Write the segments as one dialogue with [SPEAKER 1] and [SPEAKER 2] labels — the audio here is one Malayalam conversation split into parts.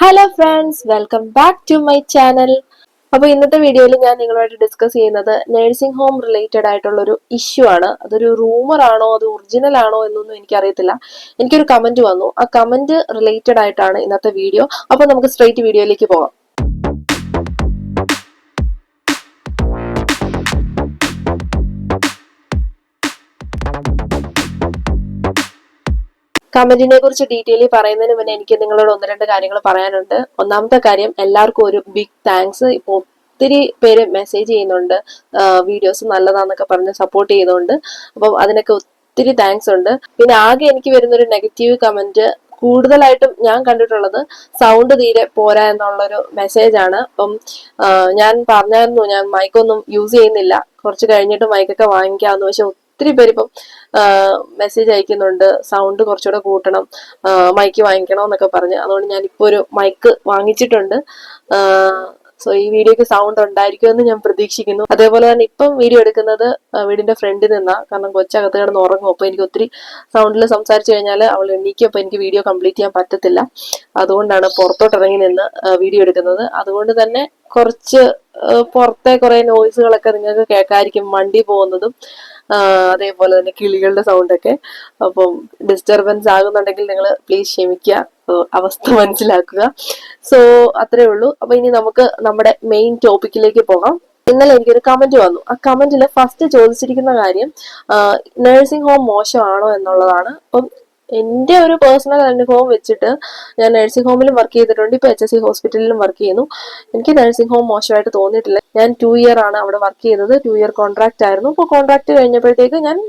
[SPEAKER 1] Hello friends, welcome back to my channel. അപ്പോൾ ഇന്നത്തെ വീഡിയോയിൽ ഞാൻ നിങ്ങളുമായിട്ട് ഡിസ്കസ് ചെയ്യുന്നത് നഴ്സിംഗ് ഹോം റിലേറ്റഡ് ആയിട്ടുള്ള ഒരു ഇഷ്യൂ ആണ്. അതൊരു റൂമർ ആണോ അത് ഒറിജിനൽ ആണോ എന്നൊന്നും എനിക്കറിയത്തില്ല. എനിക്കൊരു കമന്റ് വന്നു, ആ കമന്റ് റിലേറ്റഡ് ആയിട്ടാണ് ഇന്നത്തെ വീഡിയോ. അപ്പോൾ നമുക്ക് സ്ട്രെയിറ്റ് വീഡിയോയിലേക്ക് പോകാം. കമന്റിനെ കുറിച്ച് ഡീറ്റെയിലി പറയുന്നതിന് മുന്നേ എനിക്ക് നിങ്ങളോട് ഒന്ന് രണ്ട് കാര്യങ്ങൾ പറയാനുണ്ട്. ഒന്നാമത്തെ കാര്യം, എല്ലാവർക്കും ഒരു ബിഗ് താങ്ക്സ്. ഇപ്പോൾ ഒത്തിരി പേര് മെസ്സേജ് ചെയ്യുന്നുണ്ട്, വീഡിയോസ് നല്ലതാന്നൊക്കെ പറഞ്ഞ് സപ്പോർട്ട് ചെയ്യുന്നുണ്ട്. അപ്പം അതിനൊക്കെ ഒത്തിരി താങ്ക്സ് ഉണ്ട്. പിന്നെ ആകെ എനിക്ക് വരുന്നൊരു നെഗറ്റീവ് കമന്റ് കൂടുതലായിട്ടും ഞാൻ കണ്ടിട്ടുള്ളത് സൗണ്ട് തീരെ പോരാ എന്നുള്ളൊരു മെസ്സേജ് ആണ്. അപ്പം ഞാൻ പറഞ്ഞായിരുന്നു, ഞാൻ മൈക്കൊന്നും യൂസ് ചെയ്യുന്നില്ല, കുറച്ച് കഴിഞ്ഞിട്ട് മൈക്കൊക്കെ വാങ്ങിക്കാമെന്ന്. പക്ഷെ ഒത്തിരി പേര് ഇപ്പം മെസ്സേജ് അയക്കുന്നുണ്ട്, സൗണ്ട് കുറച്ചുകൂടെ കൂട്ടണം, മൈക്ക് വാങ്ങിക്കണം എന്നൊക്കെ പറഞ്ഞ്. അതുകൊണ്ട് ഞാൻ ഇപ്പോൾ ഒരു മൈക്ക് വാങ്ങിച്ചിട്ടുണ്ട്. സോ ഈ വീഡിയോക്ക് സൗണ്ട് ഉണ്ടായിരിക്കുമെന്ന് ഞാൻ പ്രതീക്ഷിക്കുന്നു. അതേപോലെ തന്നെ ഇപ്പം വീഡിയോ എടുക്കുന്നത് വീടിന്റെ ഫ്രണ്ടിൽ നിന്നാ, കാരണം കൊച്ചകത്ത് കിടന്ന് ഉറങ്ങും. അപ്പൊ എനിക്ക് ഒത്തിരി സൗണ്ടിൽ സംസാരിച്ചു കഴിഞ്ഞാൽ അവൾ എണീക്കും, അപ്പൊ എനിക്ക് വീഡിയോ കംപ്ലീറ്റ് ചെയ്യാൻ പറ്റത്തില്ല. അതുകൊണ്ടാണ് പുറത്തോട്ട് ഇറങ്ങി നിന്ന് വീഡിയോ എടുക്കുന്നത്. അതുകൊണ്ട് തന്നെ കുറച്ച് പുറത്തെ കുറെ നോയ്സുകളൊക്കെ നിങ്ങൾക്ക് കേൾക്കാതിരിക്കും, വണ്ടി പോകുന്നതും അതേപോലെ തന്നെ കിളികളുടെ സൗണ്ട് ഒക്കെ. അപ്പം ഡിസ്റ്റർബൻസ് ആകുന്നുണ്ടെങ്കിൽ നിങ്ങൾ പ്ലീസ് ക്ഷമിക്കുക, അവസ്ഥ മനസ്സിലാക്കുക. സോ അത്രേ ഉള്ളൂ. അപ്പൊ ഇനി നമുക്ക് നമ്മുടെ മെയിൻ ടോപ്പിക്കിലേക്ക് പോകാം. ഇന്നലെ എനിക്കൊരു കമന്റ് വന്നു. ആ കമന്റിൽ ഫസ്റ്റ് ചോദിച്ചിരിക്കുന്ന കാര്യം നഴ്സിംഗ് ഹോം മോശമാണോ എന്നുള്ളതാണ്. അപ്പം എന്റെ ഒരു പേഴ്സണൽ അനുഭവം വെച്ചിട്ട്, ഞാൻ നഴ്സിംഗ് ഹോമിലും വർക്ക് ചെയ്തിട്ടുണ്ട്, ഇപ്പൊ HSC ഹോസ്പിറ്റലിലും വർക്ക് ചെയ്യുന്നു. എനിക്ക് നഴ്സിംഗ് ഹോം മോശമായിട്ട് തോന്നിയിട്ടില്ല. ഞാൻ 2 ഇയർ ആണ് അവിടെ വർക്ക് ചെയ്തത്. 2 ഇയർ കോൺട്രാക്ട് ആയിരുന്നു. അപ്പോൾ കോൺട്രാക്ട് കഴിഞ്ഞപ്പോഴത്തേക്ക് ഞാൻ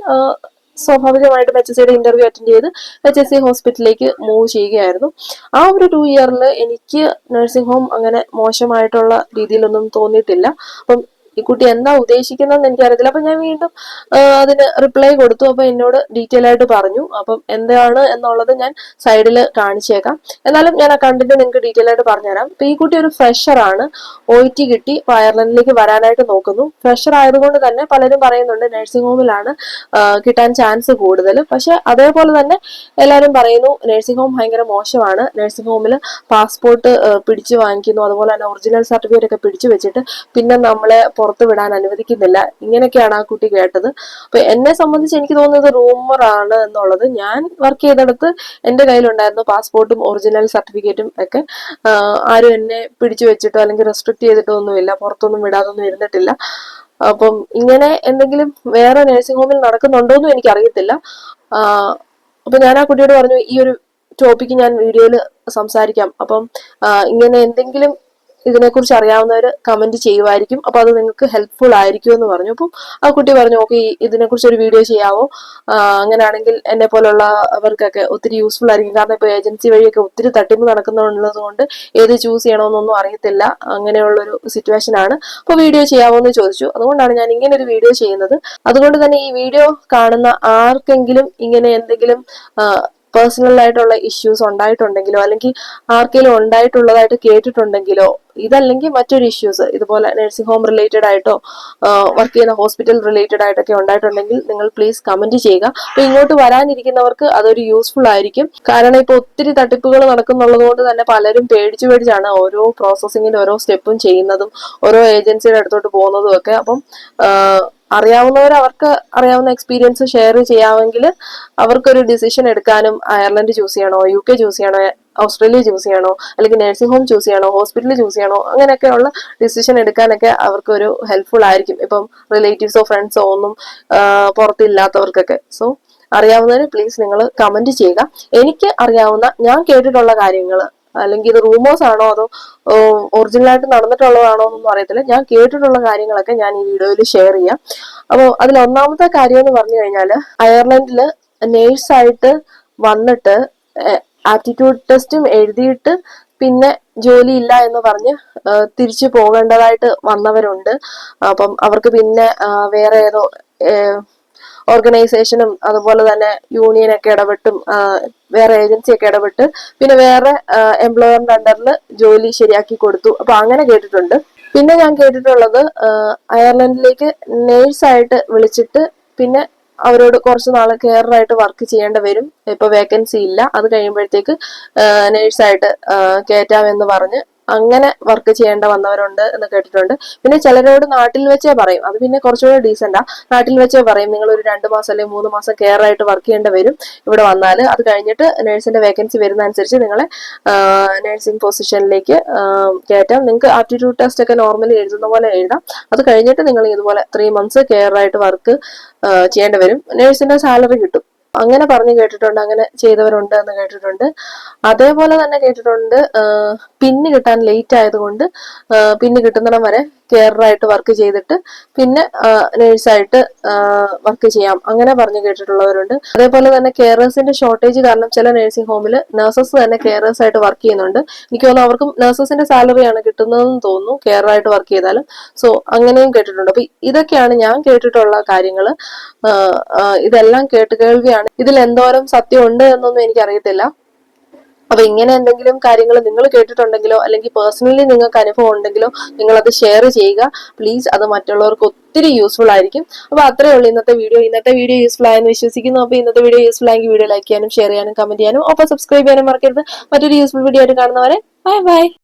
[SPEAKER 1] സ്വാഭാവികമായിട്ടും HSCയുടെ ഇന്റർവ്യൂ അറ്റൻഡ് ചെയ്ത് HSC ഹോസ്പിറ്റലിലേക്ക് മൂവ് ചെയ്യുകയായിരുന്നു. ആ ഒരു 2 ഇയറിൽ എനിക്ക് നഴ്സിംഗ് ഹോം അങ്ങനെ മോശമായിട്ടുള്ള രീതിയിലൊന്നും തോന്നിയിട്ടില്ല. അപ്പം ഈ കുട്ടി എന്താ ഉദ്ദേശിക്കുന്നതെന്ന് എനിക്കറിയത്തില്ല. അപ്പൊ ഞാൻ വീണ്ടും അതിന് റിപ്ലൈ കൊടുത്തു. അപ്പൊ എന്നോട് ഡീറ്റെയിൽ ആയിട്ട് പറഞ്ഞു. അപ്പം എന്താണ് എന്നുള്ളത് ഞാൻ സൈഡിൽ കാണിച്ചേക്കാം. എന്നാലും ഞാൻ ആ കണ്ടന്റ് നിങ്ങൾക്ക് ഡീറ്റെയിൽ ആയിട്ട് പറഞ്ഞുതരാം. അപ്പൊ ഈ കുട്ടി ഒരു ഫ്രഷർ ആണ്, OIT കിട്ടി അയർലൻഡിലേക്ക് വരാനായിട്ട് നോക്കുന്നു. ഫ്രഷർ ആയതുകൊണ്ട് തന്നെ പലരും പറയുന്നുണ്ട് നഴ്സിംഗ് ഹോമിലാണ് കിട്ടാൻ ചാൻസ് കൂടുതൽ. പക്ഷെ അതേപോലെ തന്നെ എല്ലാവരും പറയുന്നു നഴ്സിംഗ് ഹോം ഭയങ്കര മോശമാണ്, നഴ്സിംഗ് ഹോമിൽ പാസ്പോർട്ട് പിടിച്ചു വാങ്ങിക്കുന്നു, അതുപോലെ തന്നെ ഒറിജിനൽ സർട്ടിഫിക്കറ്റ് ഒക്കെ പിടിച്ചു വെച്ചിട്ട് പിന്നെ നമ്മളെ പുറത്ത് വിടാൻ അനുവദിക്കുന്നില്ല. ഇങ്ങനെയൊക്കെയാണ് ആ കുട്ടി കേട്ടത്. അപ്പൊ എന്നെ സംബന്ധിച്ച് എനിക്ക് തോന്നുന്നത് റൂമർ ആണ് എന്നുള്ളത്. ഞാൻ വർക്ക് ചെയ്തെടുത്ത് എന്റെ കയ്യിലുണ്ടായിരുന്നു പാസ്പോർട്ടും ഒറിജിനൽ സർട്ടിഫിക്കറ്റും ഒക്കെ. ആരും എന്നെ പിടിച്ചു വെച്ചിട്ടോ അല്ലെങ്കിൽ റെസ്ട്രിക്ട് ചെയ്തിട്ടോ ഒന്നുമില്ല, പുറത്തൊന്നും വിടാതൊന്നും ഇരുന്നിട്ടില്ല. അപ്പം ഇങ്ങനെ എന്തെങ്കിലും വേറെ നഴ്സിംഗ് ഹോമിൽ നടക്കുന്നുണ്ടോന്നും എനിക്ക് അറിയത്തില്ല. അപ്പൊ ഞാൻ ആ കുട്ടിയോട് പറഞ്ഞു, ഈ ഒരു ടോപ്പിക്ക് ഞാൻ വീഡിയോയിൽ സംസാരിക്കാം, അപ്പം ഇങ്ങനെ എന്തെങ്കിലും ഇതിനെക്കുറിച്ച് അറിയാവുന്നവർ കമന്റ് ചെയ്യുമായിരിക്കും, അപ്പൊ അത് നിങ്ങൾക്ക് ഹെൽപ്ഫുൾ ആയിരിക്കും എന്ന് പറഞ്ഞു. അപ്പം ആ കുട്ടി പറഞ്ഞു, ഓക്കെ ഇതിനെക്കുറിച്ച് ഒരു വീഡിയോ ചെയ്യാവോ, അങ്ങനെയാണെങ്കിൽ എന്നെ പോലുള്ളവർക്കൊക്കെ ഒത്തിരി യൂസ്ഫുൾ ആയിരിക്കും. കാരണം ഇപ്പൊ ഏജൻസി വഴിയൊക്കെ ഒത്തിരി തട്ടിപ്പ് നടക്കുന്നുള്ളത് കൊണ്ട് ഏത് ചൂസ് ചെയ്യണമെന്നൊന്നും അറിയത്തില്ല, അങ്ങനെയുള്ളൊരു സിറ്റുവേഷൻ ആണ്. അപ്പൊ വീഡിയോ ചെയ്യാവോ എന്ന് ചോദിച്ചു. അതുകൊണ്ടാണ് ഞാൻ ഇങ്ങനെ ഒരു വീഡിയോ ചെയ്യുന്നത്. അതുകൊണ്ട് തന്നെ ഈ വീഡിയോ കാണുന്ന ആർക്കെങ്കിലും ഇങ്ങനെ എന്തെങ്കിലും പേഴ്സണൽ ആയിട്ടുള്ള ഇഷ്യൂസ് ഉണ്ടായിട്ടുണ്ടെങ്കിലോ അല്ലെങ്കിൽ ആർക്കെങ്കിലും ഉണ്ടായിട്ടുള്ളതായിട്ട് കേട്ടിട്ടുണ്ടെങ്കിലോ, ഇതല്ലെങ്കിൽ മറ്റൊരു ഇഷ്യൂസ് ഇതുപോലെ നഴ്സിംഗ് ഹോം റിലേറ്റഡ് ആയിട്ടോ വർക്ക് ചെയ്യുന്ന ഹോസ്പിറ്റൽ റിലേറ്റഡ് ആയിട്ടൊക്കെ ഉണ്ടായിട്ടുണ്ടെങ്കിൽ നിങ്ങൾ പ്ലീസ് കമന്റ് ചെയ്യുക. അപ്പൊ ഇങ്ങോട്ട് വരാനിരിക്കുന്നവർക്ക് അതൊരു യൂസ്ഫുൾ ആയിരിക്കും. കാരണം ഇപ്പൊ ഒത്തിരി തട്ടിപ്പുകൾ നടക്കുന്നുള്ളത് കൊണ്ട് തന്നെ പലരും പേടിച്ചാണ് ഓരോ പ്രോസസ്സിങ്ങിന്റെ ഓരോ സ്റ്റെപ്പും ചെയ്യുന്നതും ഓരോ ഏജൻസിയുടെ അടുത്തോട്ട് പോകുന്നതും ഒക്കെ. അപ്പം അറിയാവുന്നവർ അവർക്ക് അറിയാവുന്ന എക്സ്പീരിയൻസ് ഷെയർ ചെയ്യാമെങ്കിൽ അവർക്കൊരു ഡിസിഷൻ എടുക്കാനും, അയർലൻഡ് ചൂസ് ചെയ്യണോ, UK ചൂസ് ചെയ്യണോ, ഓസ്ട്രേലിയ ചൂസ് ചെയ്യണോ, അല്ലെങ്കിൽ നഴ്സിംഗ് ഹോം ചൂസ് ചെയ്യണോ, ഹോസ്പിറ്റൽ ചൂസ് ചെയ്യണോ, അങ്ങനെയൊക്കെയുള്ള ഡിസിഷൻ എടുക്കാനൊക്കെ അവർക്കൊരു ഹെൽപ്ഫുൾ ആയിരിക്കും. ഇപ്പം റിലേറ്റീവ്സോ ഫ്രണ്ട്സോ ഒന്നും പുറത്തില്ലാത്തവർക്കൊക്കെ. സോ അറിയാവുന്നവര് പ്ലീസ് നിങ്ങൾ കമന്റ് ചെയ്യുക. എനിക്ക് അറിയാവുന്ന ഞാൻ കേട്ടിട്ടുള്ള കാര്യങ്ങൾ, അല്ലെങ്കിൽ ഇത് റൂമേഴ്സ് ആണോ അതോ ഒറിജിനൽ ആയിട്ട് നടന്നിട്ടുള്ളതാണോ എന്നൊന്നും അറിയത്തില്ല, ഞാൻ കേട്ടിട്ടുള്ള കാര്യങ്ങളൊക്കെ ഞാൻ ഈ വീഡിയോയിൽ ഷെയർ ചെയ്യാം. അപ്പോൾ അതിൽ ഒന്നാമത്തെ കാര്യം എന്ന് പറഞ്ഞു കഴിഞ്ഞാൽ, അയർലൻഡില് നേഴ്സായിട്ട് വന്നിട്ട് ആപ്റ്റിറ്റ്യൂഡ് ടെസ്റ്റും എഴുതിയിട്ട് പിന്നെ ജോലി ഇല്ല എന്ന് പറഞ്ഞ് തിരിച്ചു പോകേണ്ടതായിട്ട് വന്നവരുണ്ട്. അപ്പം അവർക്ക് പിന്നെ വേറെ ഏതോ ഓർഗനൈസേഷനും അതുപോലെ തന്നെ യൂണിയനൊക്കെ ഇടപെട്ടും വേറെ ഏജൻസിയൊക്കെ ഇടപെട്ട് പിന്നെ വേറെ എംപ്ലോയറിന്റെ അണ്ടറിൽ ജോലി ശരിയാക്കി കൊടുത്തു. അപ്പൊ അങ്ങനെ കേട്ടിട്ടുണ്ട്. പിന്നെ ഞാൻ കേട്ടിട്ടുള്ളത് അയർലൻഡിലേക്ക് നേഴ്സായിട്ട് വിളിച്ചിട്ട് പിന്നെ അവരോട് കുറച്ച് നാൾ കെയറായിട്ട് വർക്ക് ചെയ്യേണ്ടി വരും. ഇപ്പൊ വേക്കൻസി ഇല്ല, അത് കഴിയുമ്പോഴത്തേക്ക് നേഴ്സായിട്ട് കയറ്റാമെന്ന് പറഞ്ഞ് അങ്ങനെ വർക്ക് ചെയ്യേണ്ട വന്നവരുണ്ട് എന്ന് കേട്ടിട്ടുണ്ട്. പിന്നെ ചിലരോട് നാട്ടിൽ വെച്ചേ പറയും, അത് പിന്നെ കുറച്ചുകൂടെ ഡീസെന്റാ. നാട്ടിൽ വെച്ചേ പറയും നിങ്ങൾ ഒരു 2 മാസം അല്ലെങ്കിൽ 3 മാസം കെയറായിട്ട് വർക്ക് ചെയ്യേണ്ടി വരും ഇവിടെ വന്നാൽ. അത് കഴിഞ്ഞിട്ട് നേഴ്സിന്റെ വേക്കൻസി വരുന്ന അനുസരിച്ച് നിങ്ങളെ നഴ്സിംഗ് പൊസിഷനിലേക്ക് കയറ്റാം. നിങ്ങൾക്ക് ആപ്റ്റിറ്റ്യൂഡ് ടെസ്റ്റ് ഒക്കെ നോർമലി എഴുതുന്ന പോലെ എഴുതാം. അത് കഴിഞ്ഞിട്ട് നിങ്ങൾ ഇതുപോലെ 3 മന്ത്സ് കെയറായിട്ട് വർക്ക് ചെയ്യേണ്ടി വരും. നേഴ്സിന്റെ സാലറി കിട്ടും. അങ്ങനെ പറഞ്ഞു കേട്ടിട്ടുണ്ട്, അങ്ങനെ ചെയ്തവരുണ്ട് എന്ന് കേട്ടിട്ടുണ്ട്. അതേപോലെ തന്നെ കേട്ടിട്ടുണ്ട് പിന്ന് കിട്ടാൻ ലേറ്റ് ആയതുകൊണ്ട് പിന്ന് കിട്ടുന്നിടം വരെ കെയറായിട്ട് വർക്ക് ചെയ്തിട്ട് പിന്നെ നേഴ്സായിട്ട് വർക്ക് ചെയ്യാം, അങ്ങനെ പറഞ്ഞു കേട്ടിട്ടുള്ളവരുണ്ട്. അതേപോലെ തന്നെ കെയറേഴ്സിന്റെ ഷോർട്ടേജ് കാരണം ചില നഴ്സിംഗ് ഹോമിൽ നഴ്സസ് തന്നെ കെയറേഴ്സ് ആയിട്ട് വർക്ക് ചെയ്യുന്നുണ്ട്. എനിക്ക് തോന്നുന്നു അവർക്കും നഴ്സസിന്റെ സാലറിയാണ് കിട്ടുന്നതെന്ന് തോന്നുന്നു കെയറായിട്ട് വർക്ക് ചെയ്താലും. സോ അങ്ങനെയും കേട്ടിട്ടുണ്ട്. അപ്പൊ ഇതൊക്കെയാണ് ഞാൻ കേട്ടിട്ടുള്ള കാര്യങ്ങൾ. ഇതെല്ലാം കേൾവിയാണ്. ഇതിൽ എന്തോരം സത്യം ഉണ്ട് എന്നൊന്നും എനിക്കറിയത്തില്ല. അപ്പൊ ഇങ്ങനെ എന്തെങ്കിലും കാര്യങ്ങൾ നിങ്ങൾ കേട്ടിട്ടുണ്ടെങ്കിലോ അല്ലെങ്കിൽ പേഴ്സണലി നിങ്ങൾക്ക് അനുഭവം ഉണ്ടെങ്കിലോ നിങ്ങൾ അത് ഷെയർ ചെയ്യുക പ്ലീസ്. അത് മറ്റുള്ളവർക്ക് ഒത്തിരി യൂസ്ഫുൾ ആയിരിക്കും. അപ്പൊ അത്രേ ഉള്ളൂ ഇന്നത്തെ വീഡിയോ യൂസ്ഫുൾ ആയെന്ന് വിശ്വസിക്കുന്നു. അപ്പൊ ഇന്നത്തെ വീഡിയോ യൂസ്ഫുൾ ആയെങ്കിൽ വീഡിയോ ലൈക്ക് ചെയ്യാനും ഷെയർ ചെയ്യാനും കമന്റ് ചെയ്യാനും ഒപ്പം സബ്സ്ക്രൈബ് ചെയ്യാനും മറക്കരുത്. മറ്റൊരു യൂസ്ഫുൾ വീഡിയോ ആയിട്ട് കാണുന്നവരെ ബൈ ബൈ.